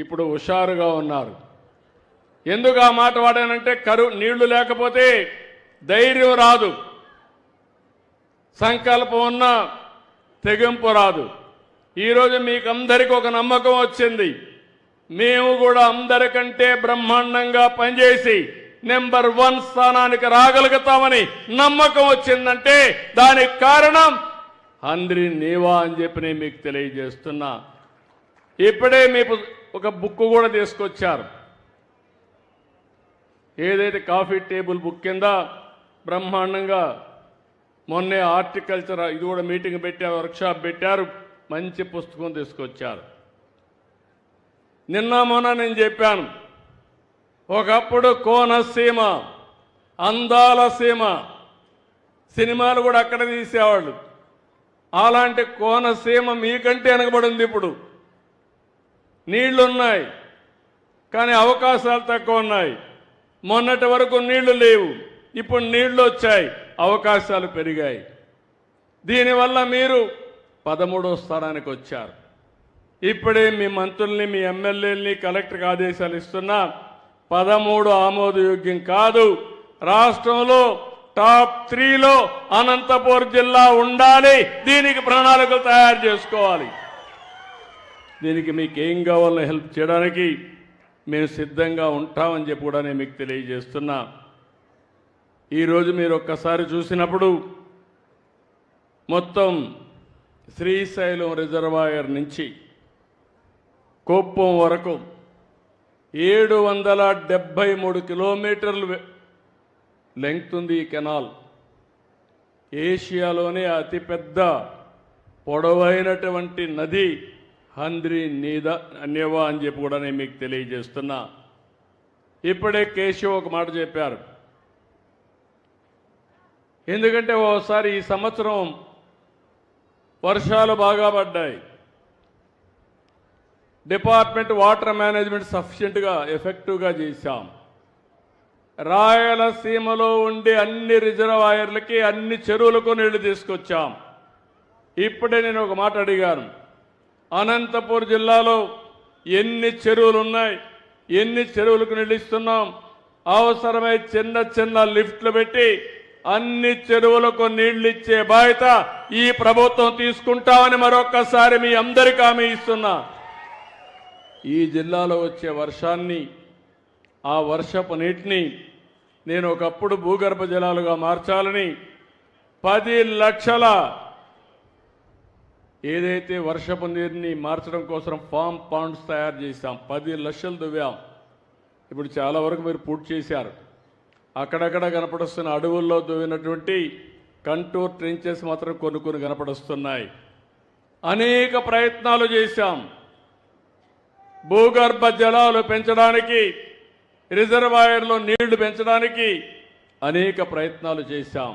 ఇప్పుడు హుషారుగా ఉన్నారు. ఎందుకు ఆ మాట వాడానంటే నీళ్లు లేకపోతే ధైర్యం రాదు, సంకల్పం ఉన్నా తెగింపు రాదు. ఈరోజు మీకు అందరికీ ఒక నమ్మకం వచ్చింది. మేము కూడా అందరికంటే బ్రహ్మాండంగా పనిచేసి నెంబర్ 1 స్థానానికి రాగలుగుతామని నమ్మకం వచ్చిందంటే దానికి కారణం హంద్రి నీవా అని చెప్పి నేను మీకు తెలియజేస్తున్నా. ఇప్పుడే మీకు ఒక బుక్ కూడా తీసుకొచ్చారు. ఏదైతే కాఫీ టేబుల్ బుక్ కింద బ్రహ్మాండంగా మొన్నే హార్టికల్చర్ ఇది కూడా మీటింగ్ పెట్టారు, వర్క్షాప్ పెట్టారు, మంచి పుస్తకం తీసుకొచ్చారు. నిన్న మొన్న నేను చెప్పాను, ఒకప్పుడు కోనసీమ అందాల సీమ, సినిమాలు కూడా అక్కడ తీసేవాళ్ళు. అలాంటి కోనసీమ మీకంటే వెనకబడింది. ఇప్పుడు నీళ్లున్నాయి కానీ అవకాశాలు తక్కువ ఉన్నాయి. మొన్నటి వరకు నీళ్లు లేవు, ఇప్పుడు నీళ్లు వచ్చాయి, అవకాశాలు పెరిగాయి. దీనివల్ల మీరు 13వ స్థానానికి వచ్చారు. ఇప్పుడే మీ మంత్రుల్ని, మీ ఎమ్మెల్యేలని కలెక్టర్కి ఆదేశాలు ఇస్తున్నా. 13 ఆమోదయోగ్యం కాదు. రాష్ట్రంలో టాప్ 3లో అనంతపూర్ జిల్లా ఉండాలి. దీనికి ప్రణాళికలు తయారు చేసుకోవాలి. దీనికి మీకు ఏం కావాలో హెల్ప్ చేయడానికి మేము సిద్ధంగా ఉంటామని చెప్పి కూడా నేను మీకు తెలియజేస్తున్నా. ఈరోజు మీరు ఒక్కసారి చూసినప్పుడు మొత్తం శ్రీశైలం రిజర్వాయర్ నుంచి కుప్పం వరకు 773 కిలోమీటర్లు లెంగ్త్ ఉంది ఈ కెనాల్. ఏషియాలోనే అతిపెద్ద పొడవైనటువంటి నది హంద్రి నీవా అని చెప్పి కూడా నేను మీకు తెలియజేస్తున్నా. ఇప్పుడే కేశవ్ ఒక మాట చెప్పారు. ఎందుకంటే ఓసారి ఈ సంవత్సరం వర్షాలు బాగా పడ్డాయి, డిపార్ట్మెంట్ వాటర్ మేనేజ్మెంట్ సఫిషియెంట్గా ఎఫెక్టివ్గా చేశాం. రాయలసీమలో ఉండే అన్ని రిజర్వాయర్లకి, అన్ని చెరువులకు నీళ్లు తీసుకొచ్చాం. ఇప్పుడే నేను ఒక మాట అడిగాను, అనంతపూర్ జిల్లాలో ఎన్ని చెరువులు ఉన్నాయి, ఎన్ని చెరువులకు నీళ్ళు ఇస్తున్నాం? అవసరమై చిన్న చిన్న లిఫ్ట్లు పెట్టి అన్ని చెరువులకు నీళ్లు ఇచ్చే బాధ్యత ఈ ప్రభుత్వం తీసుకుంటామని మరొక్కసారి మీ అందరికీ హామీ ఇస్తున్నా. ఈ జిల్లాలో వచ్చే వర్షాన్ని, ఆ వర్షపు నీటిని నేను ఒకప్పుడు భూగర్భ జలాలుగా మార్చాలని 10 లక్షల ఏదైతే వర్షపు నీరుని మార్చడం కోసం ఫామ్ పాండ్స్ తయారు చేశాం. 10 లక్షలు దువ్వాం. ఇప్పుడు చాలా వరకు మీరు పూర్తి చేశారు. అక్కడక్కడ కనపడుస్తున్న అడవుల్లో దువ్వినటువంటి కంటూర్ ట్రెంచెస్ మాత్రం కొన్ని కనపడుస్తున్నాయి. అనేక ప్రయత్నాలు చేశాం. భూగర్భ జలాలు పెంచడానికి, రిజర్వాయర్లో నీళ్లు పెంచడానికి అనేక ప్రయత్నాలు చేశాం.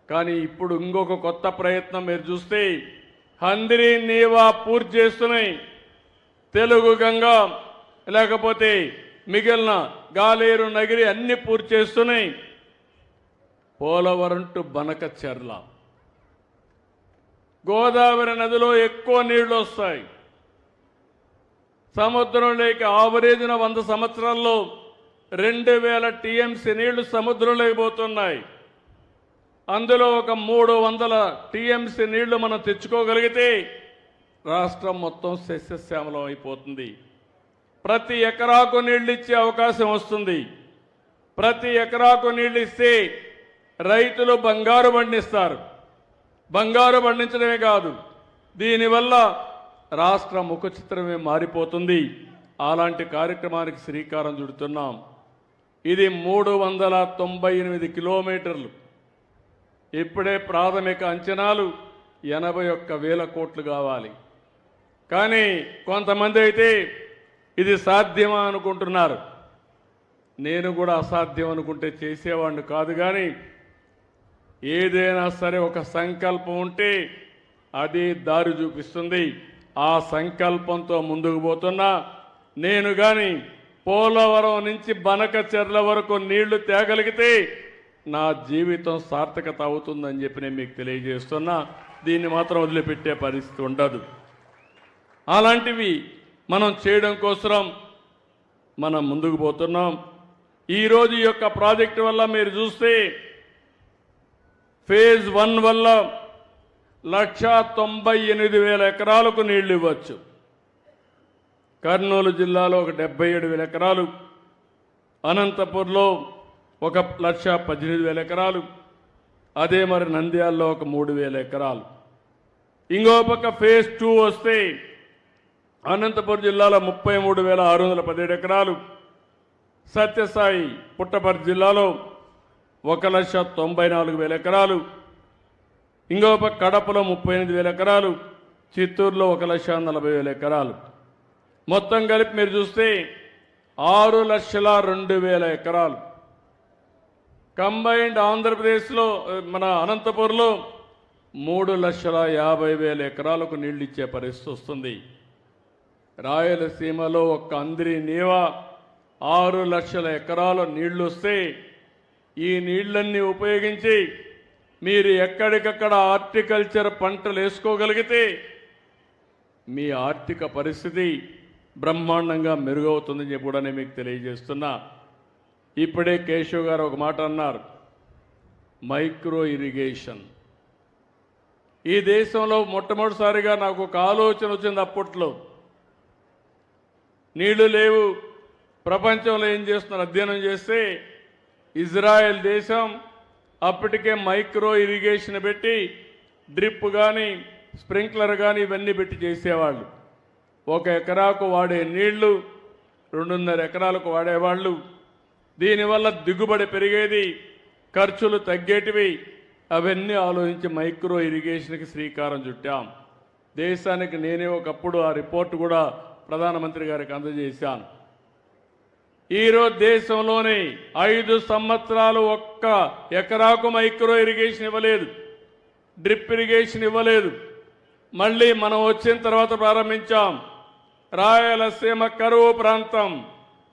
కానీ ఇప్పుడు ఇంకొక కొత్త ప్రయత్నం మీరు చూస్తే హంద్రి నీవా పూర్తి చేస్తున్నాయి. తెలుగు గంగా లేకపోతే మిగిలిన గాలేరు నగిరి అన్ని పూర్తి చేస్తున్నాయి. పోలవరం టు బనకచెర్ల, గోదావరి నదిలో ఎక్కువ నీళ్లు వస్తాయి. సముద్రంలోకి ఆవరేజ్న 100 సంవత్సరాల్లో 2000 టీఎంసీ నీళ్లు సముద్రంలోకి పోతున్నాయి. అందులో ఒక 300 టీఎంసీ నీళ్లు మనం తెచ్చుకోగలిగితే రాష్ట్రం మొత్తం సస్యశ్యామలం అయిపోతుంది. ప్రతి ఎకరాకు నీళ్లు ఇచ్చే అవకాశం వస్తుంది. ప్రతి ఎకరాకు నీళ్లు ఇస్తే రైతులు బంగారు పండిస్తారు. బంగారు పండించడమే కాదు, దీనివల్ల రాష్ట్ర ముఖ చిత్రమే మారిపోతుంది. అలాంటి కార్యక్రమానికి శ్రీకారం చుడుతున్నాం. ఇది 398 కిలోమీటర్లు. ఇప్పుడే ప్రాథమిక అంచనాలు 81,000 కోట్లు కావాలి. కానీ కొంతమంది అయితే ఇది సాధ్యమా అనుకుంటున్నారు. నేను కూడా అసాధ్యం అనుకుంటే చేసేవాడిని కాదు. కానీ ఏదైనా సరే ఒక సంకల్పం ఉంటే అది దారి చూపిస్తుంది. ఆ సంకల్పంతో ముందుకు పోతున్నా. నేను కానీ పోలవరం నుంచి బనకచెర్ల వరకు నీళ్లు తేగలిగితే నా జీవితం సార్థకత అవుతుందని చెప్పి నేను మీకు తెలియజేస్తున్నా. దీన్ని మాత్రం వదిలిపెట్టే పరిస్థితి ఉండదు. అలాంటివి మనం చేయడం కోసం మనం ముందుకు పోతున్నాం. ఈరోజు ఈ యొక్క ప్రాజెక్టు వల్ల మీరు చూస్తే ఫేజ్ 1 వల్ల 1,98,000 ఎకరాలకు నీళ్లు ఇవ్వచ్చు. కర్నూలు జిల్లాలో ఒక 77,000 ఎకరాలు, అనంతపూర్లో ఒక 1,18,000 ఎకరాలు, అదే మరి నంద్యాలలో ఒక 3,000 ఎకరాలు. ఇంకో పక్క ఫేజ్ 2 వస్తే అనంతపురం జిల్లాలో 33,617 ఎకరాలు, సత్యసాయి పుట్టపర్తి జిల్లాలో 1,94,000 ఎకరాలు, ఇంకో పక్క కడపలో 38,000 ఎకరాలు, చిత్తూరులో 1,40,000 ఎకరాలు. మొత్తం కలిపి మీరు చూస్తే 6,02,000 ఎకరాలు. కంబైన్డ్ ఆంధ్రప్రదేశ్లో మన అనంతపూర్లో 3,50,000 ఎకరాలకు నీళ్లు ఇచ్చే పరిస్థితి వస్తుంది. రాయలసీమలో ఒక్క అందిరి నీవ 6,00,000 ఎకరాల నీళ్లు వస్తే ఈ నీళ్లన్నీ ఉపయోగించి మీరు ఎక్కడికక్కడ హార్టికల్చర్ పంటలు వేసుకోగలిగితే మీ ఆర్థిక పరిస్థితి బ్రహ్మాండంగా మెరుగవుతుందని చెప్పి కూడా నేను మీకు తెలియజేస్తున్నా. ఇప్పుడే కేశవ్ గారు ఒక మాట అన్నారు, మైక్రో ఇరిగేషన్. ఈ దేశంలో మొట్టమొదటిసారిగా నాకు ఒక ఆలోచన వచ్చింది. అప్పట్లో నీళ్లు లేవు, ప్రపంచంలో ఏం చేస్తున్నారు అధ్యయనం చేస్తే ఇజ్రాయెల్ దేశం అప్పటికే మైక్రో ఇరిగేషన్ పెట్టి డ్రిప్ కానీ స్ప్రింక్లర్ కానీ ఇవన్నీ పెట్టి చేసేవాళ్ళు. 1 ఎకరాకు వాడే నీళ్లు 2.5 ఎకరాలకు వాడేవాళ్ళు. దీనివల్ల దిగుబడి పెరిగేది, ఖర్చులు తగ్గేటివి. అవన్నీ ఆలోచించి మైక్రో ఇరిగేషన్కి శ్రీకారం చుట్టాం. దేశానికి నేనే ఒకప్పుడు ఆ రిపోర్ట్ కూడా ప్రధానమంత్రి గారికి అందజేశాను. ఈరోజు దేశంలోనే 5 సంవత్సరాలు 1 ఎకరాకు మైక్రో ఇరిగేషన్ ఇవ్వలేదు, డ్రిప్ ఇరిగేషన్ ఇవ్వలేదు. మళ్ళీ మనం వచ్చిన తర్వాత ప్రారంభించాం. రాయలసీమ కరువు ప్రాంతం,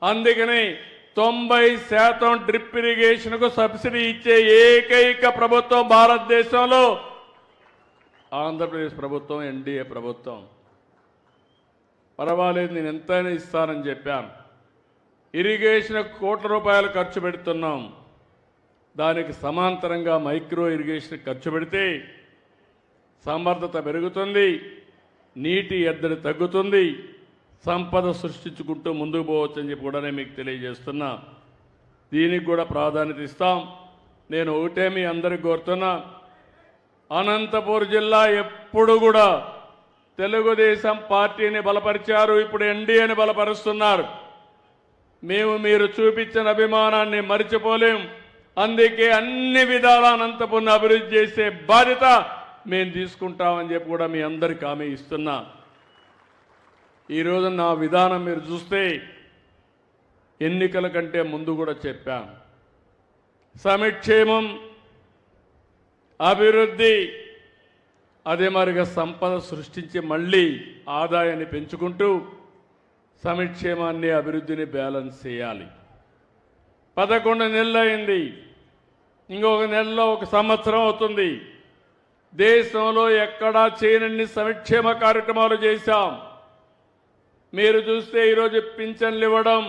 అందుకని 90% డ్రిప్ ఇరిగేషన్కు సబ్సిడీ ఇచ్చే ఏకైక ప్రభుత్వం భారతదేశంలో ఆంధ్రప్రదేశ్ ప్రభుత్వం, ఎన్డీఏ ప్రభుత్వం. పర్వాలేదు, నేను ఎంతైనా ఇస్తానని చెప్పాను. ఇరిగేషన్ కోట్ల రూపాయలు ఖర్చు పెడుతున్నాం. దానికి సమాంతరంగా మైక్రో ఇరిగేషన్ ఖర్చు పెడితే సమర్థత పెరుగుతుంది, నీటి ఎద్దడి తగ్గుతుంది, సంపద సృష్టించుకుంటూ ముందుకు పోవచ్చు అని చెప్పి కూడా నేను మీకు తెలియజేస్తున్నా. దీనికి కూడా ప్రాధాన్యత ఇస్తాం. నేను ఒకటే మీ అందరికి కోరుతున్నా, అనంతపూర్ జిల్లా ఎప్పుడు కూడా తెలుగుదేశం పార్టీని బలపరిచారు, ఇప్పుడు ఎన్డీఏని బలపరుస్తున్నారు. మేము మీరు చూపించిన అభిమానాన్ని మరిచిపోలేం. అందుకే అన్ని విధాల అనంతపురం అభివృద్ధి చేసే బాధ్యత మేము తీసుకుంటామని చెప్పి కూడా మీ అందరికీ హామీ ఇస్తున్నా. ఈరోజు నా విధానం మీరు చూస్తే ఎన్నికల కంటే ముందు కూడా చెప్పాం. సంక్షేమం, అభివృద్ధి, అదే మరిగా సంపద సృష్టించి మళ్ళీ ఆదాయాన్ని పెంచుకుంటూ సంక్షేమాన్ని అభివృద్ధిని బ్యాలెన్స్ చేయాలి. 11 నెలలు అయింది, ఇంకొక నెలలో 1 సంవత్సరం అవుతుంది. దేశంలో ఎక్కడా చేయనన్ని సంక్షేమ కార్యక్రమాలు చేశాం. మీరు చూస్తే ఈరోజు పింఛన్లు ఇవ్వడం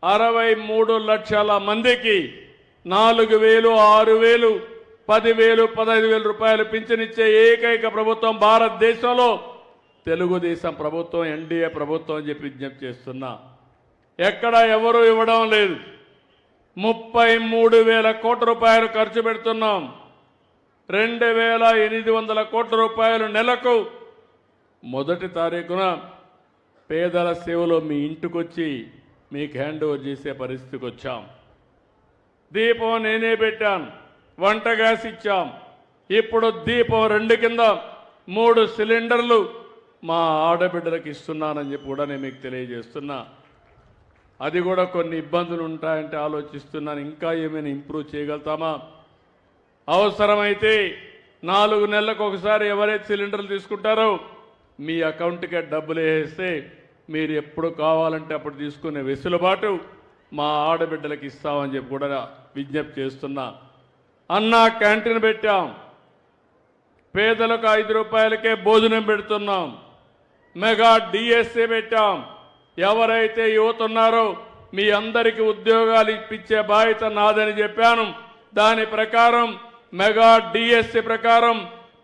63 లక్షల మందికి 4,000, 6,000, 10,000, 15,000 రూపాయలు పింఛన్ ఇచ్చే ఏకైక ప్రభుత్వం భారతదేశంలో తెలుగుదేశం ప్రభుత్వం, ఎన్డీఏ ప్రభుత్వం అని చెప్పి విజ్ఞప్తి చేస్తున్నా. ఎక్కడ ఎవరు ఇవ్వడం లేదు. 33,000 కోట్ల రూపాయలు ఖర్చు పెడుతున్నాం. 2,800 కోట్ల రూపాయలు నెలకు. 1వ తారీఖున పేదల సేవలో మీ ఇంటికొచ్చి మీకు హ్యాండ్ ఓవర్ చేసే పరిస్థితికి వచ్చాం. దీపం నేనే పెట్టాను, వంట గ్యాస్ ఇచ్చాం. ఇప్పుడు దీపం 2 కింద 3 సిలిండర్లు మా ఆడబిడ్డలకు ఇస్తున్నానని చెప్పి కూడా నేను మీకు తెలియజేస్తున్నా. అది కూడా కొన్ని ఇబ్బందులు ఉంటాయంటే ఆలోచిస్తున్నాను, ఇంకా ఏమైనా ఇంప్రూవ్ చేయగలుగుతామా. అవసరమైతే 4 నెలలకు ఒకసారి ఎవరైతే సిలిండర్లు తీసుకుంటారో మీ అకౌంట్కే డబ్బులు వేస్తే మీరు ఎప్పుడు కావాలంటే అప్పుడు తీసుకునే వెసులుబాటు మా ఆడబిడ్డలకు ఇస్తామని చెప్పి కూడా విజ్ఞప్తి చేస్తున్నా. అన్నా క్యాంటీన్ పెట్టాం, పేదలకు 5 రూపాయలకే భోజనం పెడుతున్నాం. మెగా డిఎస్సి పెట్టాం. ఎవరైతే యువత ఉన్నారో మీ అందరికీ ఉద్యోగాలు ఇప్పించే బాధ్యత నాదని చెప్పాను. దాని ప్రకారం మెగా డిఎస్సి ప్రకారం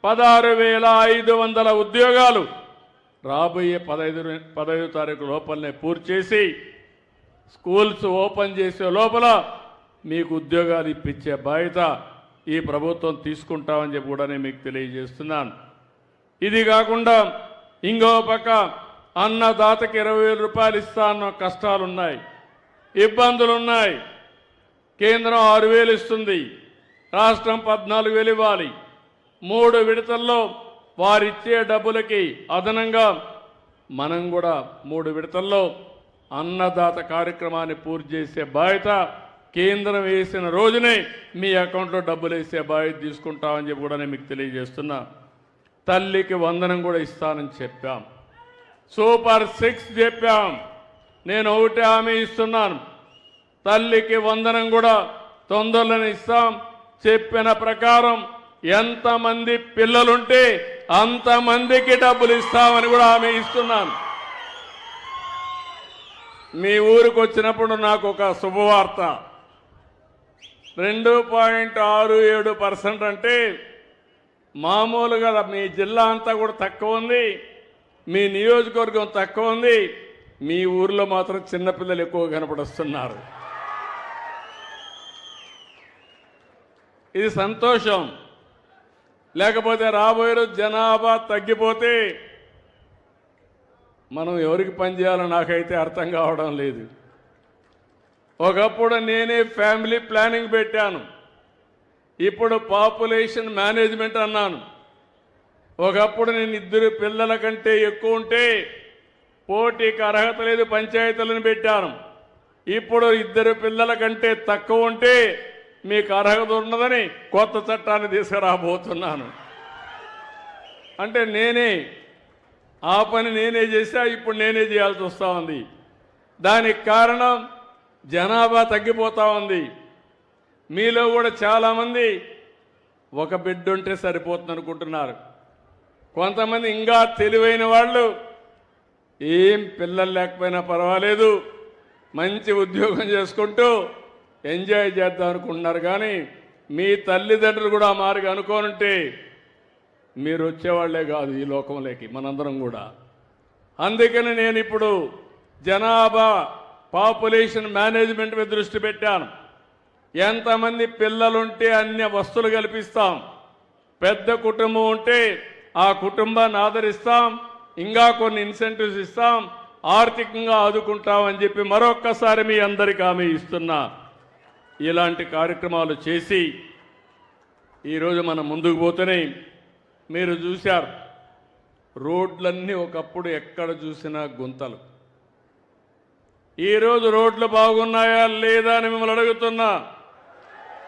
16,500 ఉద్యోగాలు రాబోయే 15 తారీఖు లోపలనే పూర్తి చేసి స్కూల్స్ ఓపెన్ చేసే లోపల మీకు ఉద్యోగాలు ఇప్పించే బాధ్యత ఈ ప్రభుత్వం తీసుకుంటామని చెప్పి కూడా నేను మీకు తెలియజేస్తున్నాను. ఇది కాకుండా ఇంకో పక్క అన్నదాతకి 20,000 రూపాయలు ఇస్తా అన్న కష్టాలున్నాయి, ఇబ్బందులున్నాయి. కేంద్రం 6,000 ఇస్తుంది, రాష్ట్రం 14,000 ఇవ్వాలి. 3 విడతల్లో వారిచ్చే డబ్బులకి అదనంగా మనం కూడా 3 విడతల్లో అన్నదాత కార్యక్రమాన్ని పూర్తి చేసే బాధ్యత కేంద్రం వేసిన రోజునే మీ అకౌంట్లో డబ్బులు వేసే బాధ్యత తీసుకుంటామని చెప్పి కూడా నేను మీకు తెలియజేస్తున్నా. తల్లికి వందనం కూడా ఇస్తానని చెప్పాం. సూపర్ 6 చెప్పాం. నేను ఒకటి హామీ ఇస్తున్నాను, తల్లికి వందనం కూడా తొందరలోనే ఇస్తాం. చెప్పిన ప్రకారం ఎంతమంది పిల్లలుంటే అంతమందికి డబ్బులు ఇస్తామని కూడా హామీ ఇస్తున్నాను. మీ ఊరికి వచ్చినప్పుడు నాకు ఒక శుభవార్త. 2.67% అంటే మామూలుగా మీ జిల్లా అంతా కూడా తక్కువ ఉంది, మీ నియోజకవర్గం తక్కువ ఉంది, మీ ఊర్లో మాత్రం చిన్నపిల్లలు ఎక్కువ కనపడుస్తున్నారు. ఇది సంతోషం. లేకపోతే రాబోయే రోజు జనాభా తగ్గిపోతే మనం ఎవరికి పనిచేయాలో నాకైతే అర్థం కావడం లేదు. ఒకప్పుడు నేనే ఫ్యామిలీ ప్లానింగ్ పెట్టాను, ఇప్పుడు పాపులేషన్ మేనేజ్మెంట్ అన్నాను. ఒకప్పుడు నేను 2 పిల్లల కంటే ఎక్కువ ఉంటే పోటీకి అర్హత లేదు పంచాయతీలను పెట్టాను. ఇప్పుడు 2 పిల్లల కంటే తక్కువ ఉంటే మీకు అర్హత ఉన్నదని కొత్త చట్టాన్ని తీసుకురాబోతున్నాను. అంటే నేనే ఆ పని నేనే చేశా, ఇప్పుడు నేనే చేయాల్సి వస్తూ ఉంది. దానికి కారణం జనాభా తగ్గిపోతూ ఉంది. మీలో కూడా చాలామంది ఒక బిడ్డ ఉంటే సరిపోతుంది అనుకుంటున్నారు. కొంతమంది ఇంకా తెలివైన వాళ్ళు ఏం పిల్లలు లేకపోయినా పర్వాలేదు, మంచి ఉద్యోగం చేసుకుంటూ ఎంజాయ్ చేద్దాం అనుకుంటున్నారు. కానీ మీ తల్లిదండ్రులు కూడా మారుగా అనుకోనుంటే మీరు వచ్చేవాళ్లే కాదు ఈ లోకంలోకి, మనందరం కూడా. అందుకని నేను ఇప్పుడు జనాభా పాపులేషన్ మేనేజ్మెంట్ మీద దృష్టి పెట్టాను. ఎంతమంది పిల్లలుంటే అన్ని వస్తువులు కల్పిస్తాం, పెద్ద కుటుంబం ఉంటే ఆ కుటుంబాన్ని ఆదరిస్తాం, ఇంకా కొన్ని ఇన్సెంటివ్స్ ఇస్తాం, ఆర్థికంగా ఆదుకుంటామని చెప్పి మరొక్కసారి మీ అందరికీ హామీ ఇస్తున్నా. ఇలాంటి కార్యక్రమాలు చేసి ఈరోజు మనం ముందుకు పోతేనే మీరు చూశారు, రోడ్లన్నీ ఒకప్పుడు ఎక్కడ చూసినా గుంతలు. ఈరోజు రోడ్లు బాగున్నాయా లేదా అని మిమ్మల్ని అడుగుతున్నా.